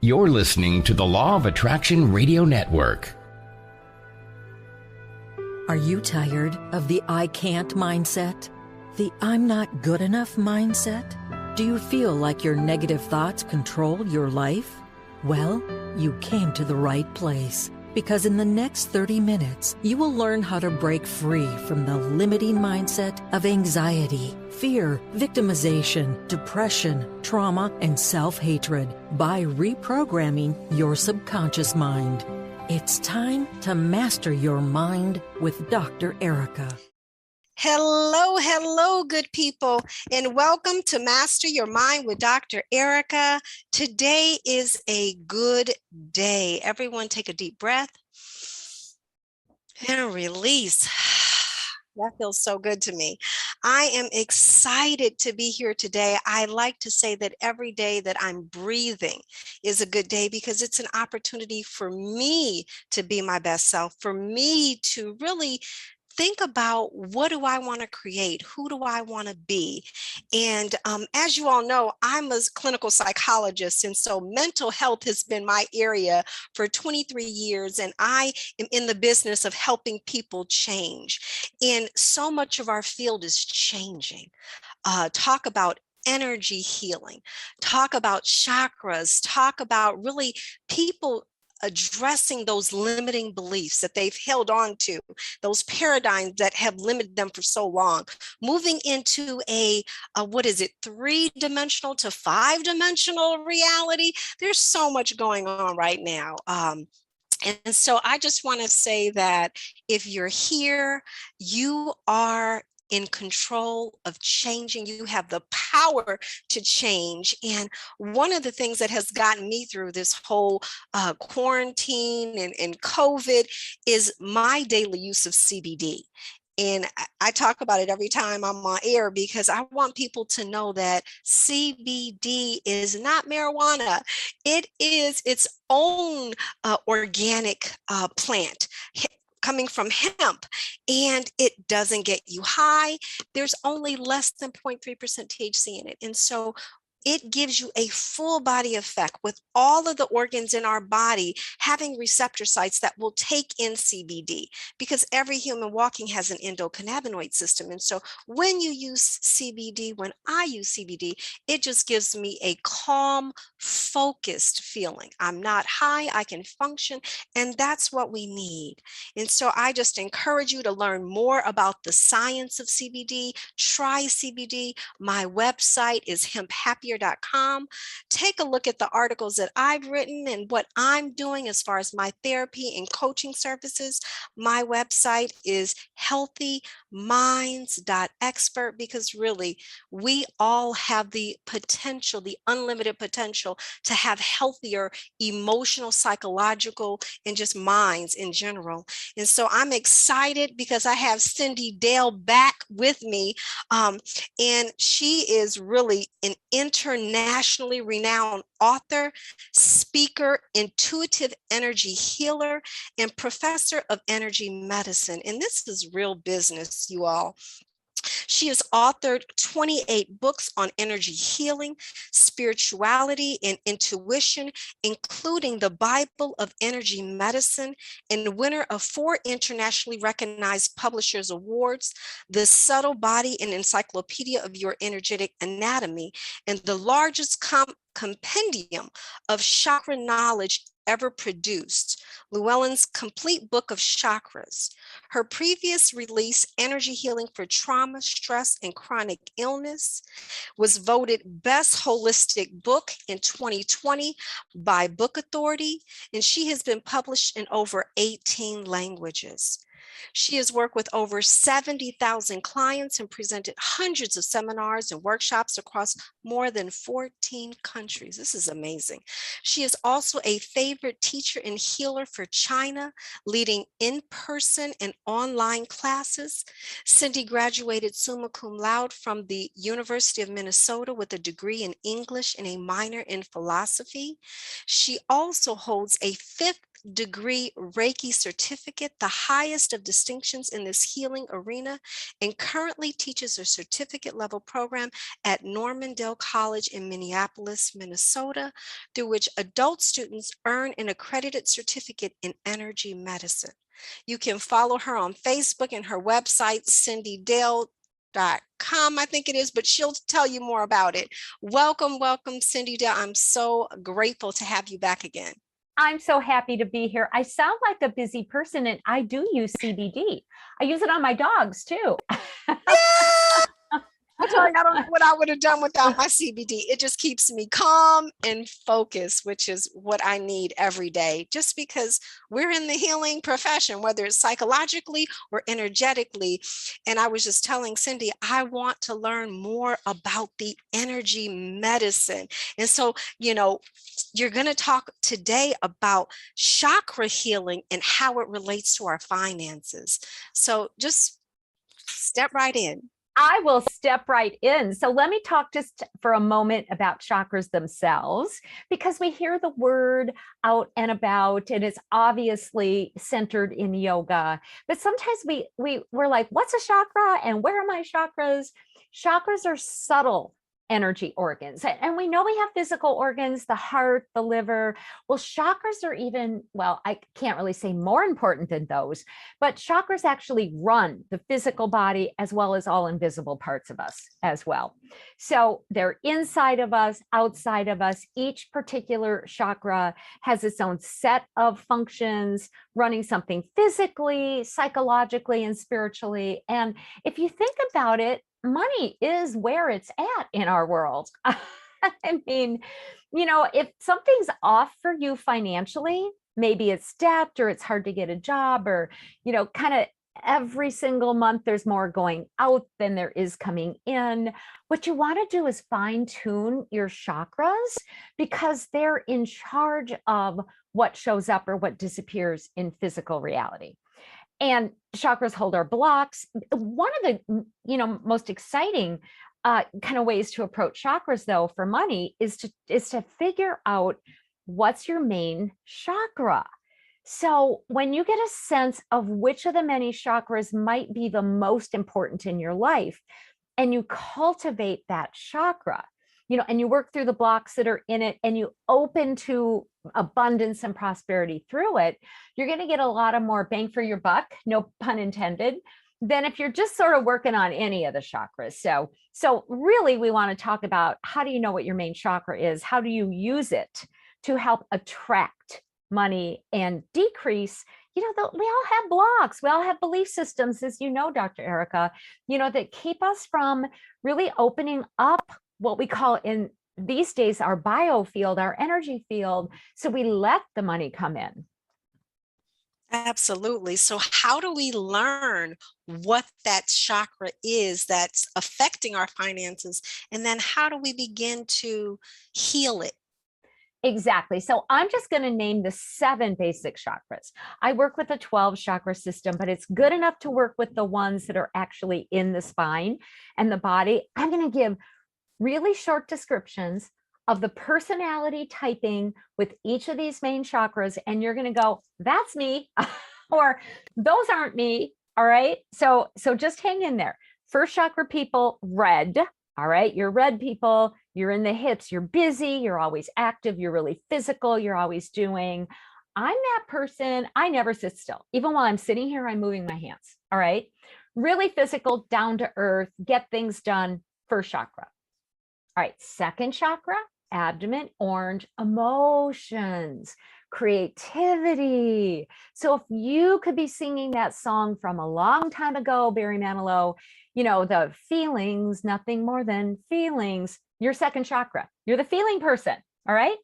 You're listening to the Law of Attraction Radio Network. Are you tired of the I can't mindset? The I'm not good enough mindset? Do you feel like your negative thoughts control your life? Well, you came to the right place, because in the next 30 minutes, you will learn how to break free from the limiting mindset of anxiety, fear, victimization, depression, trauma, and self-hatred by reprogramming your subconscious mind. It's time to master your mind with Dr. Erika. Hello, good people, and welcome to Master Your Mind with Dr. Erika. Today is a good day. Everyone take a deep breath and release. That feels so good to me. I am excited to be here today. I like to say that every day that I'm breathing is a good day because it's an opportunity for me to be my best self, for me to really think about what do I want to create? Who do I want to be? And as you all know, I'm a clinical psychologist. And so mental health has been my area for 23 years. And I am in the business of helping people change. And so much of our field is changing. Talk about energy healing, talk about chakras, talk about really people addressing those limiting beliefs that they've held on to, those paradigms that have limited them for so long, moving into a 3-dimensional to 5-dimensional reality. There's so much going on right now. And so I just want to say that if you're here, you are in control of changing. You have the power to change. And one of the things that has gotten me through this whole quarantine and COVID is my daily use of CBD. And I talk about it every time I'm on air because I want people to know that CBD is not marijuana. It is its own organic plant coming from hemp, and it doesn't get you high. There's only less than 0.3% THC in it. And so it gives you a full body effect with all of the organs in our body having receptor sites that will take in CBD, because every human walking has an endocannabinoid system. And so when you use CBD, when I use CBD, it just gives me a calm, focused feeling. I'm not high, I can function, and that's what we need. And so I just encourage you to learn more about the science of CBD. Try CBD. My website is hemphappier.com. Take a look at the articles that I've written and what I'm doing as far as my therapy and coaching services. My website is healthyminds.expert, because really we all have the potential, the unlimited potential to have healthier emotional, psychological, and just minds in general. And so I'm excited because I have Cyndi Dale back with me. And she is really an internationally renowned author, speaker, intuitive energy healer, and professor of energy medicine. And this is real business, you all. She has authored 28 books on energy healing, spirituality, and intuition, including the Bible of Energy Medicine, and winner of 4 internationally recognized publishers awards, The Subtle Body and Encyclopedia of Your Energetic Anatomy, and the largest compendium of chakra knowledge ever produced, Llewellyn's Complete Book of Chakras. Her previous release, Energy Healing for Trauma, Stress, and Chronic Illness, was voted Best Holistic Book in 2020 by Book Authority, and she has been published in over 18 languages. She has worked with over 70,000 clients and presented hundreds of seminars and workshops across more than 14 countries. This is amazing. She is also a favorite teacher and healer for China, leading in-person and online classes. Cyndi graduated summa cum laude from the University of Minnesota with a degree in English and a minor in philosophy. She also holds a 5th degree Reiki certificate, the highest of distinctions in this healing arena, and currently teaches a certificate level program at Normandale College in Minneapolis, Minnesota, through which adult students earn an accredited certificate in energy medicine. You can follow her on Facebook and her website, CyndiDale.com, I think it is, but she'll tell you more about it. Welcome, welcome, Cyndi Dale. I'm so grateful to have you back again. I'm so happy to be here. I sound like a busy person, and I do use CBD. I use it on my dogs too. I tell you, I don't know what I would have done without my CBD. It just keeps me calm and focused, which is what I need every day, just because we're in the healing profession, whether it's psychologically or energetically. And I was just telling Cyndi, I want to learn more about the energy medicine. And so, you're going to talk today about chakra healing and how it relates to our finances. So just step right in. I will step right in. So let me talk just for a moment about chakras themselves, because we hear the word out and about, and it's obviously centered in yoga. But sometimes we're like, what's a chakra and where are my chakras? Chakras are subtle energy organs. And we know we have physical organs, the heart, the liver. Well, chakras are even, well, I can't really say more important than those, but chakras actually run the physical body as well as all invisible parts of us as well. So they're inside of us, outside of us. Each particular chakra has its own set of functions, running something physically, psychologically, and spiritually. And if you think about it, money is where it's at in our world. I mean, if something's off for you financially, maybe it's debt or it's hard to get a job, or, kind of every single month there's more going out than there is coming in. What you want to do is fine tune your chakras, because they're in charge of what shows up or what disappears in physical reality. And chakras hold our blocks. One of the, most exciting kind of ways to approach chakras, though, for money is to figure out what's your main chakra. So when you get a sense of which of the many chakras might be the most important in your life, and you cultivate that chakra, and you work through the blocks that are in it, and you open to abundance and prosperity through it, you're going to get a lot of more bang for your buck, no pun intended, than if you're just sort of working on any of the chakras. So really, we want to talk about, how do you know what your main chakra is? How do you use it to help attract money and decrease? We all have blocks. We all have belief systems, as you know, Dr. Erika, that keep us from really opening up what we call in these days our biofield, our energy field, so we let the money come in. Absolutely. So how do we learn what that chakra is that's affecting our finances? And then how do we begin to heal it? Exactly. So I'm just going to name the 7 basic chakras. I work with a 12 chakra system, but it's good enough to work with the ones that are actually in the spine and the body. I'm going to give really short descriptions of the personality typing with each of these main chakras, and you're going to go, that's me, or those aren't me. All right. So just hang in there. First chakra people, red. All right. You're red people. You're in the hips. You're busy. You're always active. You're really physical. You're always doing. I'm that person. I never sit still. Even while I'm sitting here, I'm moving my hands. All right. Really physical, down to earth, get things done. First chakra. All right, second chakra, abdomen, orange, emotions, creativity. So if you could be singing that song from a long time ago, Barry Manilow, the feelings, nothing more than feelings, your second chakra, you're the feeling person, all right?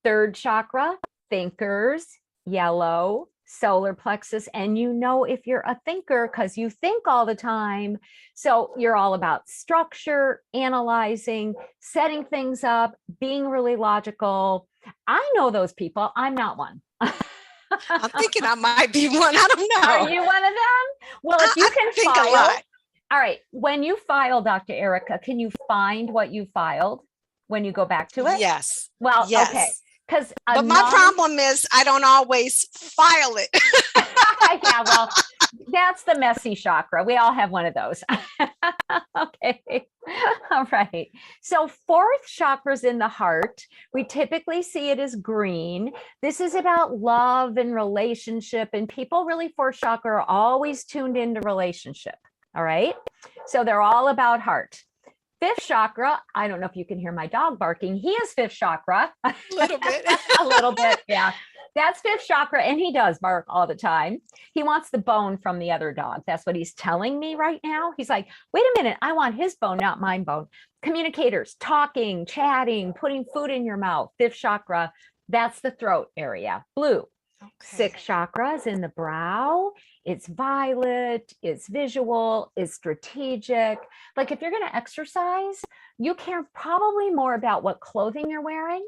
Third chakra, thinkers, yellow, solar plexus. And if you're a thinker, because you think all the time. So you're all about structure, analyzing, setting things up, being really logical. I know those people. I'm not one. I'm thinking I might be one. I don't know. Are you one of them? Well, if you can think file. a lot. All right. When you file, Dr. Erika, can you find what you filed when you go back to it? Yes. Well, yes. Okay. Because but my problem is I don't always file it. yeah, well, that's the messy chakra. We all have one of those. Okay. All right. So fourth chakra's in the heart. We typically see it as green. This is about love and relationship, and people really fourth chakra are always tuned into relationship. All right. So they're all about heart. Fifth chakra, I don't know if you can hear my dog barking. He is fifth chakra. A little bit. A little bit, yeah. That's fifth chakra, and he does bark all the time. He wants the bone from the other dog. That's what he's telling me right now. He's like, wait a minute, I want his bone, not mine bone. Communicators, talking, chatting, putting food in your mouth, fifth chakra, that's the throat area, blue. Okay. Sixth chakra is in the brow. It's violet, it's visual, it's strategic. Like if you're going to exercise, you care probably more about what clothing you're wearing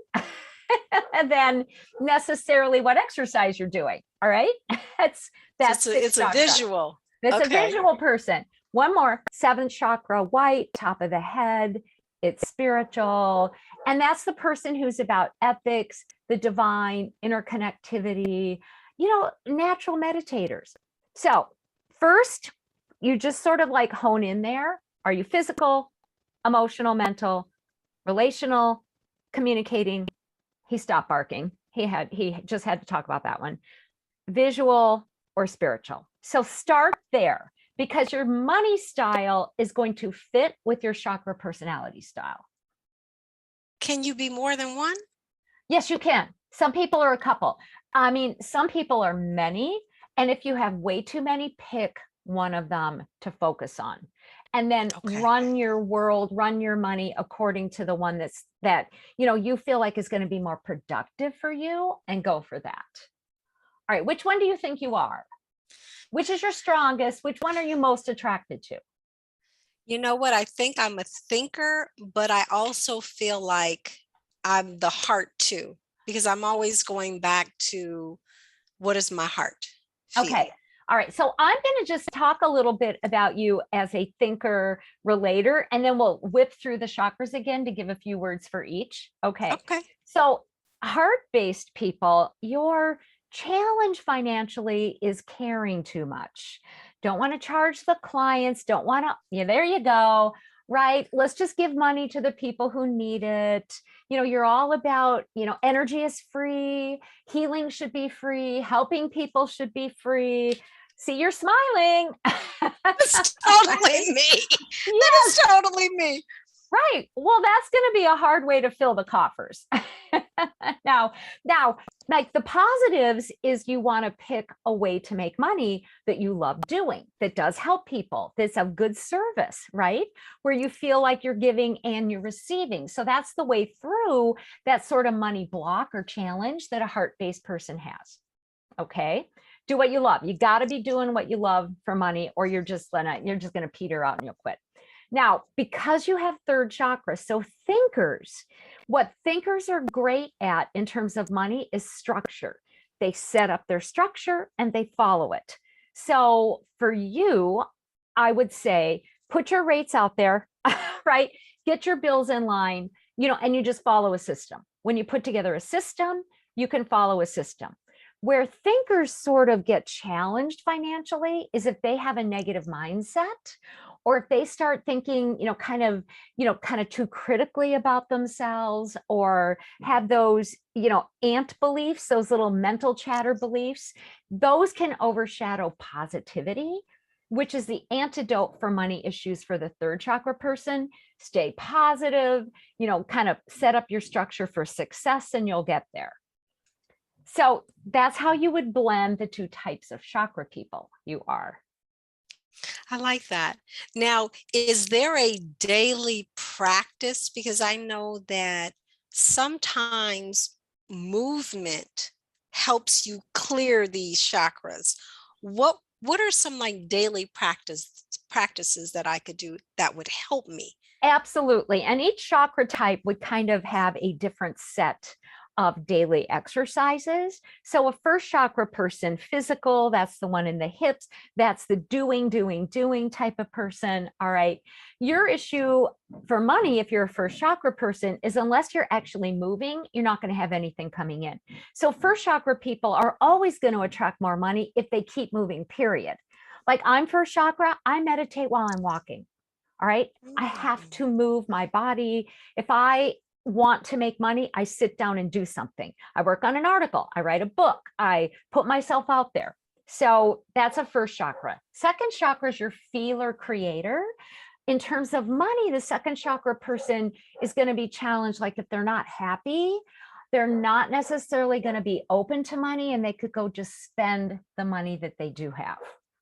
than necessarily what exercise you're doing. All right. It's a visual. It's a visual person. One more, seventh chakra, white, top of the head. It's spiritual. And that's the person who's about ethics, the divine, interconnectivity, natural meditators. So first, you just sort of like hone in there. Are you physical, emotional, mental, relational, communicating? He stopped barking. He just had to talk about that one. Visual or spiritual. So start there, because your money style is going to fit with your chakra personality style. Can you be more than one? Yes, you can. Some people are a couple. I mean, some people are many. And if you have way too many, pick one of them to focus on. And then run your world, run your money according to the one that you feel like is going to be more productive for you, and go for that. All right, which one do you think you are? Which is your strongest? Which one are you most attracted to? You know what? I think I'm a thinker, but I also feel like I'm the heart too, because I'm always going back to what is my heart feel? Okay. All right. So I'm going to just talk a little bit about you as a thinker relator, and then we'll whip through the chakras again to give a few words for each. Okay. Okay. So heart-based people, your challenge financially is caring too much. Don't want to charge the clients. Don't want to, there you go. Right. Let's just give money to the people who need it. You're all about, energy is free. Healing should be free. Helping people should be free. See, you're smiling. That's totally me. Yes. That is totally me. Right. Well, that's going to be a hard way to fill the coffers. Now, like the positives is you want to pick a way to make money that you love doing, that does help people, that's of good service, right? Where you feel like you're giving and you're receiving. So that's the way through that sort of money block or challenge that a heart-based person has. Okay. Do what you love. You got to be doing what you love for money, or you're just gonna peter out and you'll quit. Now, because you have third chakra, so what thinkers are great at in terms of money is structure. They set up their structure and they follow it. So for you, I would say, put your rates out there, right? Get your bills in line, and you just follow a system. When you put together a system, you can follow a system. Where thinkers sort of get challenged financially is if they have a negative mindset, or if they start thinking, kind of too critically about themselves, or have those, ant beliefs, those little mental chatter beliefs. Those can overshadow positivity, which is the antidote for money issues for the third chakra person. Stay positive, kind of set up your structure for success, and you'll get there. So that's how you would blend the two types of chakra people you are. I like that. Now, is there a daily practice? Because I know that sometimes movement helps you clear these chakras. What are some like daily practices that I could do that would help me? Absolutely. And each chakra type would kind of have a different set of daily exercises. So a first chakra person, physical, that's the one in the hips, that's the doing type of person. All right. Your issue for money, if you're a first chakra person, is unless you're actually moving, you're not going to have anything coming in. So first chakra people are always going to attract more money if they keep moving, period. Like I'm first chakra, I meditate while I'm walking. All right. I have to move my body. If I want to make money, I sit down and do something. I work on an article. I write a book. I put myself out there. So that's a first chakra. Second chakra is your feeler creator. In terms of money, the second chakra person is going to be challenged. Like if they're not happy, they're not necessarily going to be open to money, and they could go just spend the money that they do have.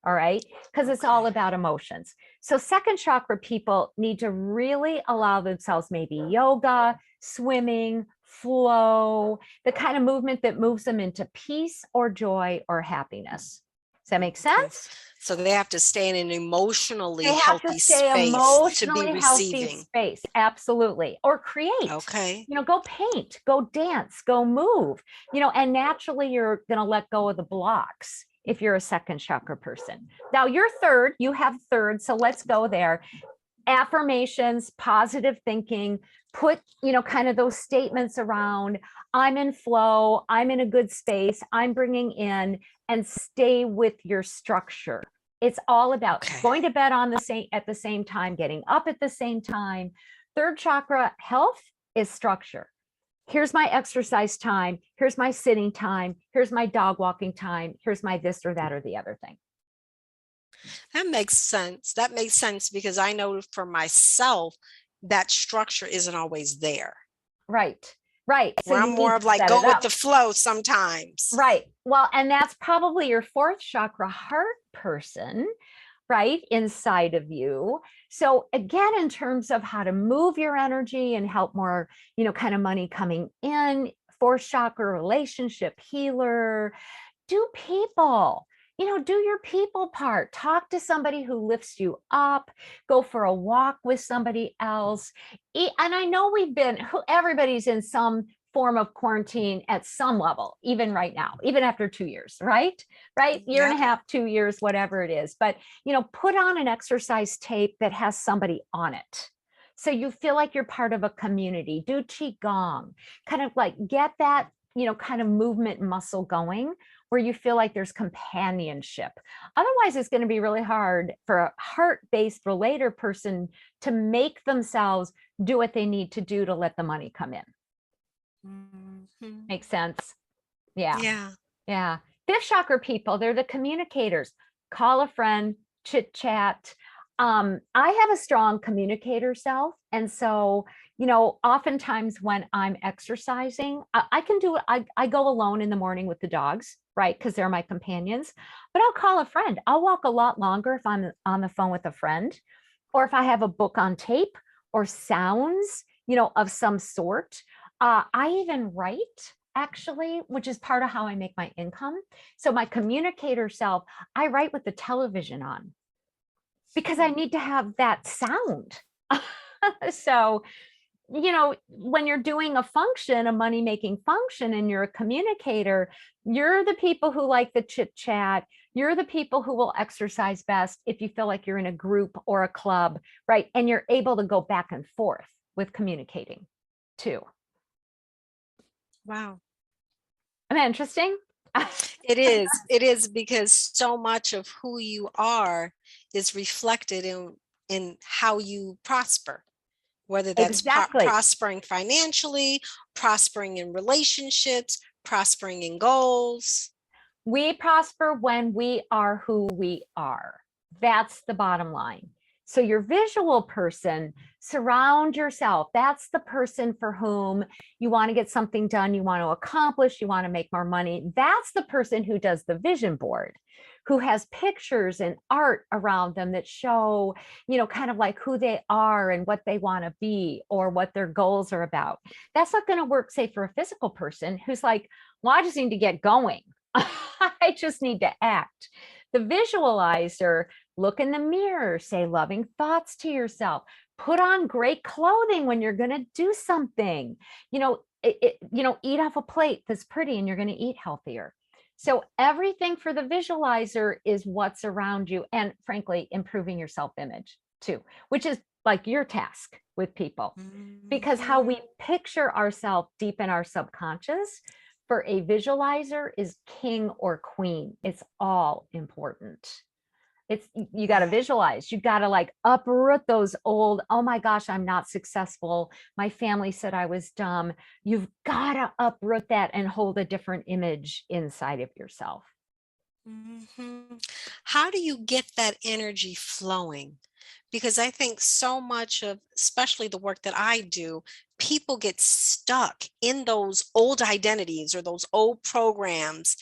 All right. Because it's all about emotions. So second chakra people need to really allow themselves maybe yoga, swimming, flow, the kind of movement that moves them into peace or joy or happiness. Does that make sense? So they have to stay in an emotionally They have healthy to stay space emotionally to be healthy receiving. space. Absolutely. Or create. Okay. Go paint, go dance, go move, and naturally you're going to let go of the blocks if you're a second chakra person. Now you're third, you have third. So let's go there. Affirmations, positive thinking, put, kind of those statements around, I'm in flow, I'm in a good space, I'm bringing in, and stay with your structure. It's all about going to bed at the same time, getting up at the same time. Third chakra health is structure. Here's my exercise time. Here's my sitting time. Here's my dog walking time. Here's my this or that or the other thing. That makes sense. That makes sense because I know for myself that structure isn't always there. Right. Right. So I'm more of like go with the flow sometimes. Right. Well, and that's probably your fourth chakra heart person, right, inside of you. So again, in terms of how to move your energy and help more, kind of money coming in, fourth chakra relationship healer, do people, do your people part, talk to somebody who lifts you up, go for a walk with somebody else. And I know everybody's in some form of quarantine at some level, even right now, even after 2 years, right? Year and a half, 2 years, whatever it is. But, put on an exercise tape that has somebody on it. So you feel like you're part of a community, do Qigong, kind of like get that, kind of movement muscle going where you feel like there's companionship. Otherwise, it's going to be really hard for a heart-based relator person to make themselves do what they need to do to let the money come in. Makes sense. Yeah. Fifth chakra people, they're the communicators. Call a friend, chit chat. I have a strong communicator self. And so, oftentimes when I'm exercising, I can do it. I go alone in the morning with the dogs, right? Because they're my companions, but I'll call a friend. I'll walk a lot longer if I'm on the phone with a friend, or if I have a book on tape or sounds, of some sort. I even write, actually, which is part of how I make my income. So my communicator self, I write with the television on because I need to have that sound. So, when you're doing a function, a money-making function, and you're a communicator, you're the people who like the chit chat. You're the people who will exercise best if you feel like you're in a group or a club, right? And you're able to go back and forth with communicating too. Wow. Isn't that interesting? It is. It is, because so much of who you are is reflected in how you prosper, whether that's prospering financially, prospering in relationships, prospering in goals. We prosper when we are who we are. That's the bottom line. So your visual person, surround yourself. That's the person for whom you want to get something done, you want to accomplish, you want to make more money. That's the person who does the vision board, who has pictures and art around them that show, kind of like who they are and what they want to be or what their goals are about. That's not going to work, say, for a physical person who's like, well, I just need to get going. I just need to act. The visualizer, look in the mirror, say loving thoughts to yourself, put on great clothing when you're going to do something. eat off a plate that's pretty and you're going to eat healthier. So everything for the visualizer is what's around you, and frankly, improving your self-image too, which is like your task with people, because how we picture ourselves deep in our subconscious for a visualizer is king or queen. It's all important. You got to visualize, you got to like uproot those old, oh my gosh, I'm not successful, my family said I was dumb. You've got to uproot that and hold a different image inside of yourself. How do you get that energy flowing? Because I think so much of, especially the work that I do, people get stuck in those old identities or those old programs,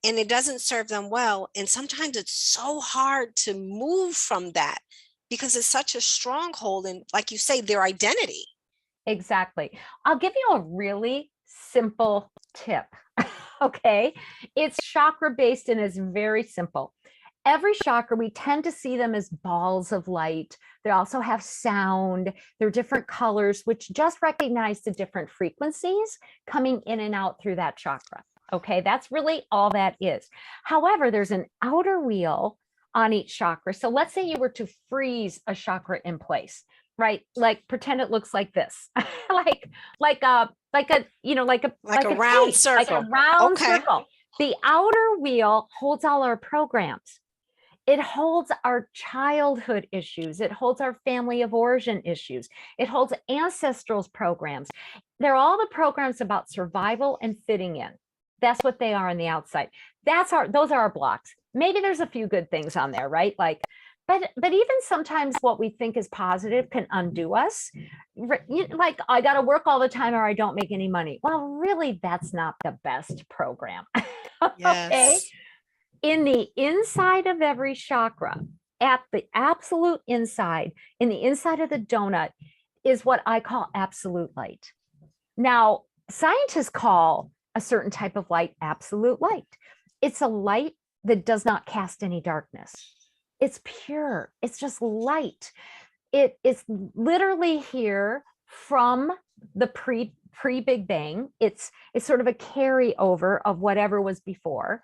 and it doesn't serve them well. And sometimes it's so hard to move from that because it's such a stronghold in, like you say, their identity. Exactly. I'll give you a really simple tip. Okay. It's chakra based and is very simple. Every chakra, we tend to see them as balls of light. They also have sound. They're different colors, which just recognize the different frequencies coming in and out through that chakra. Okay, that's really all that is. However, there's an outer wheel on each chakra. So let's say you were to freeze a chakra in place, right? Like pretend it looks like this, like a round tape, circle. like a round circle. The outer wheel holds all our programs. It holds our childhood issues. It holds our family of origin issues. It holds ancestral programs. They're all the programs about survival and fitting in. That's what they are on the outside. Those are our blocks. Maybe there's a few good things on there, right? Like, but even sometimes what we think is positive can undo us. Like, I got to work all the time or I don't make any money. Well, really, that's not the best program. Yes. Okay. In the inside of every chakra, at the absolute inside, in the inside of the donut, is what I call absolute light. Now, scientists call a certain type of light absolute light. It's a light that does not cast any darkness. It's pure. It's just light. It is literally here from the pre-Big Bang. It's sort of a carryover of whatever was before.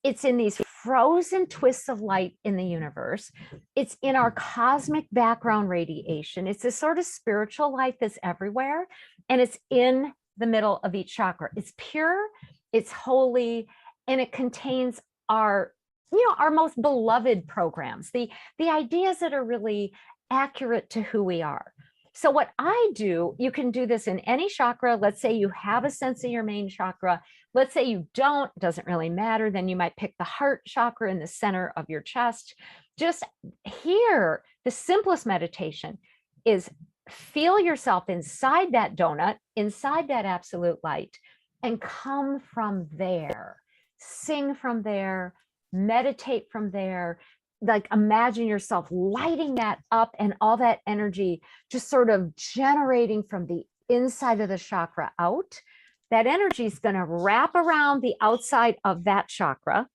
It's in these frozen twists of light in the universe. It's in our cosmic background radiation. It's this sort of spiritual light that's everywhere, and it's in the middle of each chakra. It's pure, it's holy, and it contains our most beloved programs, the ideas that are really accurate to who we are. So what I do, you can do this in any chakra. Let's say you have a sense in your main chakra. Let's say you don't, doesn't really matter. Then you might pick the heart chakra in the center of your chest. Just here, the simplest meditation is feel yourself inside that donut, inside that absolute light, and come from there. Sing from there, meditate from there. Like imagine yourself lighting that up and all that energy just sort of generating from the inside of the chakra out. That energy is going to wrap around the outside of that chakra,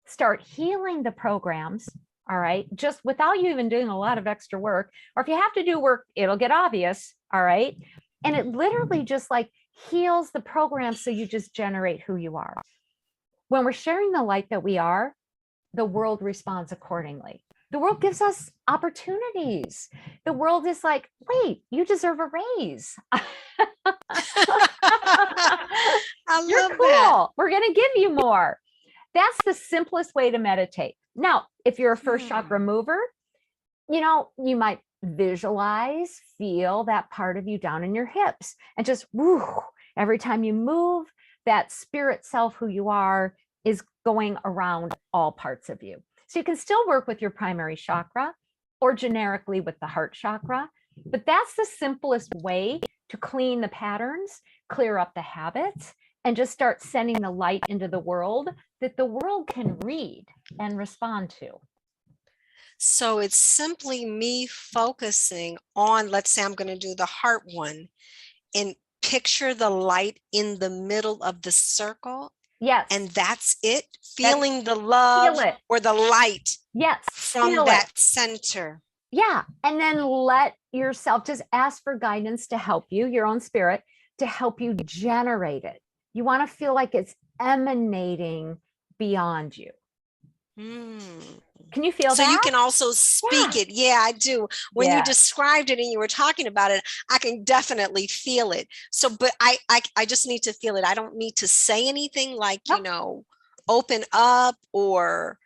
start healing the programs. All right. Just without you even doing a lot of extra work, or if you have to do work, it'll get obvious. All right. And it literally just like heals the program. So you just generate who you are. When we're sharing the light that we are, the world responds accordingly. The world gives us opportunities. The world is like, wait, you deserve a raise. You're cool. That. We're going to give you more. That's the simplest way to meditate. Now, if you're a first chakra mover, you might visualize, feel that part of you down in your hips and just woo, every time you move, that spirit self, who you are, is going around all parts of you. So you can still work with your primary chakra or generically with the heart chakra, but that's the simplest way to clean the patterns, clear up the habits, and just start sending the light into the world that the world can read and respond to. So it's simply me focusing on, let's say I'm going to do the heart one, and picture the light in the middle of the circle. Yes. And that's it. Feeling the love or the light. Yes. From that center. Yeah. And then let yourself just ask for guidance to help you, your own spirit, to help you generate it. You want to feel like it's emanating beyond you. Can you feel that? So you can also speak it. Yeah, I do. When you described it and you were talking about it, I can definitely feel it. So, but I just need to feel it. I don't need to say anything like, you know, open up or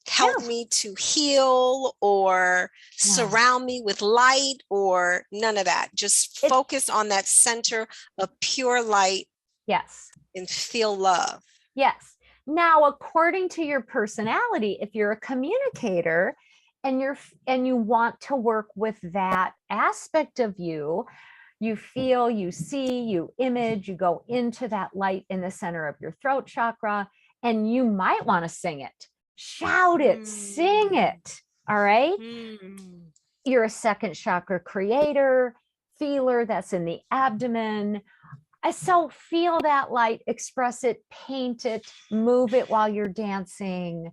help me to heal or surround me with light or none of that. Just focus on that center of pure light. Yes. And feel love. Yes. Now, according to your personality, if you're a communicator and you want to work with that aspect of you, you feel, you see, you image, you go into that light in the center of your throat chakra, and you might want to sing it, shout it, sing it. All right. You're a second chakra creator, feeler, that's in the abdomen. So feel that light, express it, paint it, move it while you're dancing.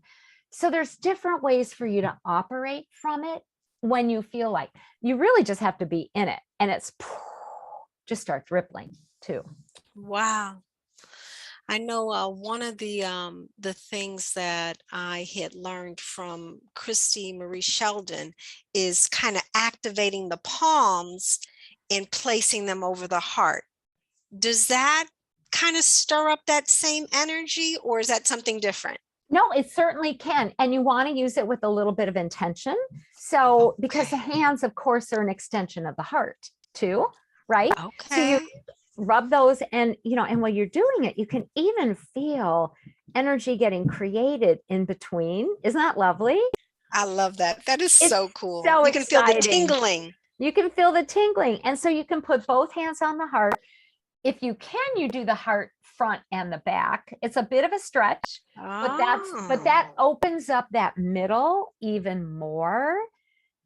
So there's different ways for you to operate from it when you feel like. You really just have to be in it, and it's just starts rippling too. Wow. I know one of the things that I had learned from Christy Marie Sheldon is kind of activating the palms and placing them over the heart. Does that kind of stir up that same energy, or is that something different? No, it certainly can. And you want to use it with a little bit of intention. So, because the hands, of course, are an extension of the heart too, right? Okay. So you rub those, and, you know, and while you're doing it, you can even feel energy getting created in between. Isn't that lovely? I love that. That is so cool. So you can feel the tingling. You can feel the tingling. And so you can put both hands on the heart. If you can, you do the heart front and the back. It's a bit of a stretch, but that opens up that middle even more.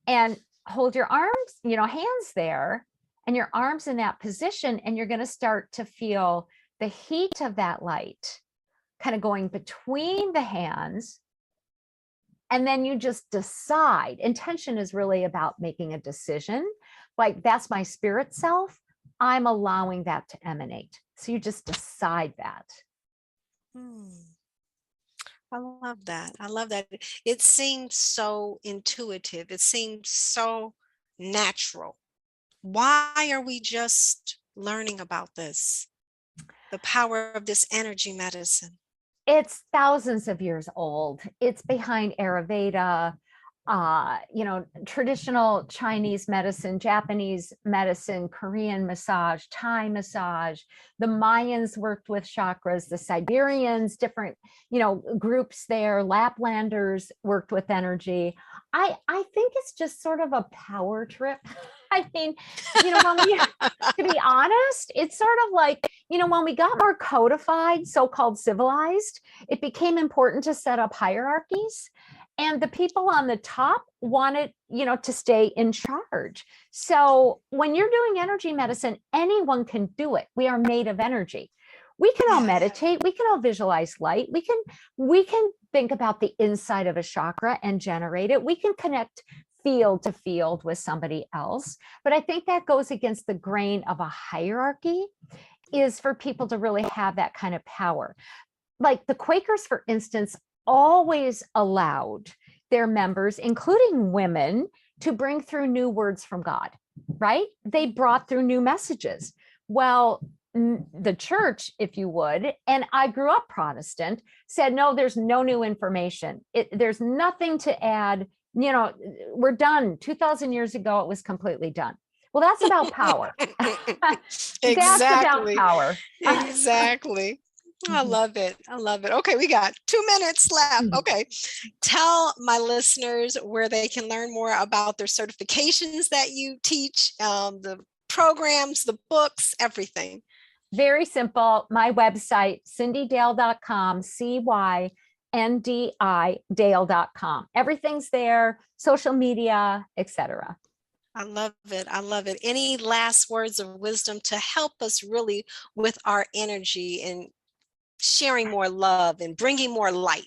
And hold your arms, you know, hands there, and your arms in that position, and you're going to start to feel the heat of that light kind of going between the hands. And then you just decide. Intention is really about making a decision. Like, that's my spirit self. I'm allowing that to emanate. So you just decide that. I love that. I love that. It seems so intuitive. It seems so natural. Why are we just learning about this? The power of this energy medicine. It's thousands of years old. It's behind Ayurveda, you know, traditional Chinese medicine, Japanese medicine, Korean massage, Thai massage. The Mayans worked with chakras, the Siberians, different, you know, groups there, Laplanders worked with energy. I think it's just sort of a power trip. I mean, you know, to be honest, it's sort of like, you know, when we got more codified, so-called civilized, it became important to set up hierarchies. And the people on the top wanted, you know, to stay in charge. So when you're doing energy medicine, anyone can do it. We are made of energy. We can all meditate. We can all visualize light. We can think about the inside of a chakra and generate it. We can connect field to field with somebody else. But I think that goes against the grain of a hierarchy, is for people to really have that kind of power. Like the Quakers, for instance, always allowed their members, including women, to bring through new words from God, right? They brought through new messages. Well, the church, if you would, and I grew up Protestant, said, no, there's no new information. There's nothing to add. You know, we're done. 2000 years ago, it was completely done. Well, that's about power. Exactly. That's about power. Exactly. I love it. I love it. Okay, we got 2 minutes left. Okay. Tell my listeners where they can learn more about their certifications that you teach, the programs, the books, everything. Very simple. My website, cindydale.com, CYNDI Dale.com. Everything's there, social media, etc. I love it. I love it. Any last words of wisdom to help us really with our energy and sharing more love and bringing more light?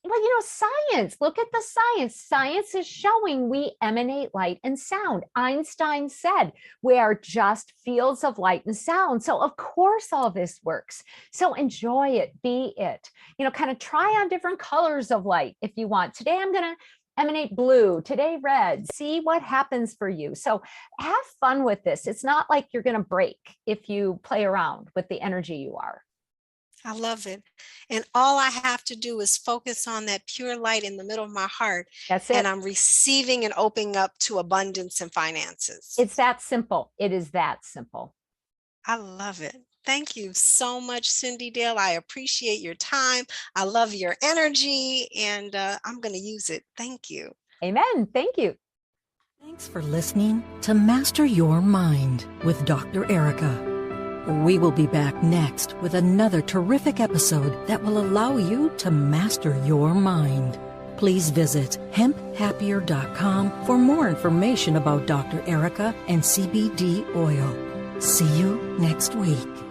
Well, Well, science, look at the science. Science is showing we emanate light and sound. Einstein said we are just fields of light and sound. So of course all this works. So enjoy it, be it, kind of try on different colors of light if you want. Today I'm going to emanate blue, today red. See what happens for you. So have fun with this. It's not like you're going to break if you play around with the energy you are. I love it. And all I have to do is focus on that pure light in the middle of my heart. That's it. And I'm receiving and opening up to abundance and finances. It's that simple. It is that simple. I love it. Thank you so much, Cyndi Dale. I appreciate your time. I love your energy, and I'm going to use it. Thank you. Amen. Thank you. Thanks for listening to Master Your Mind with Dr. Erika. We will be back next with another terrific episode that will allow you to master your mind. Please visit hemphappier.com for more information about Dr. Erika and CBD oil. See you next week.